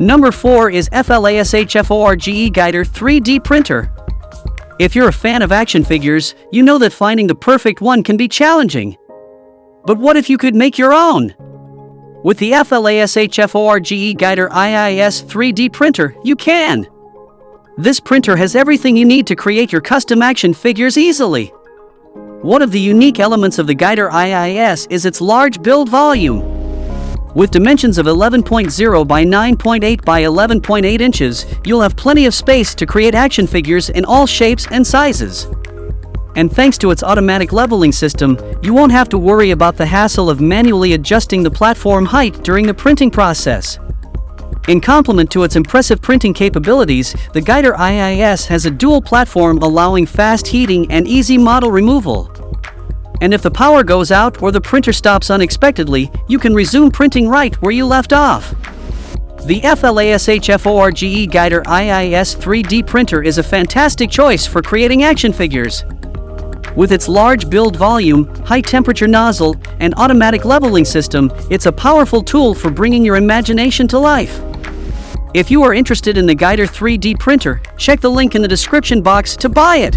Number 4 is FLASHFORGE Guider 3D Printer. If you're a fan of action figures, you know that finding the perfect one can be challenging. But what if you could make your own? With the FLASHFORGE Guider IIS 3D Printer, you can! This printer has everything you need to create your custom action figures easily. One of the unique elements of the Guider IIS is its large build volume. With dimensions of 11.0 by 9.8 by 11.8 inches, you'll have plenty of space to create action figures in all shapes and sizes. And thanks to its automatic leveling system, you won't have to worry about the hassle of manually adjusting the platform height during the printing process. In complement to its impressive printing capabilities, the Guider IIS has a dual platform allowing fast heating and easy model removal. And if the power goes out or the printer stops unexpectedly, you can resume printing right where you left off. The FLASHFORGE Guider IIS 3D printer is a fantastic choice for creating action figures. With its large build volume, high-temperature nozzle, and automatic leveling system, it's a powerful tool for bringing your imagination to life. If you are interested in the Guider 3D printer, check the link in the description box to buy it.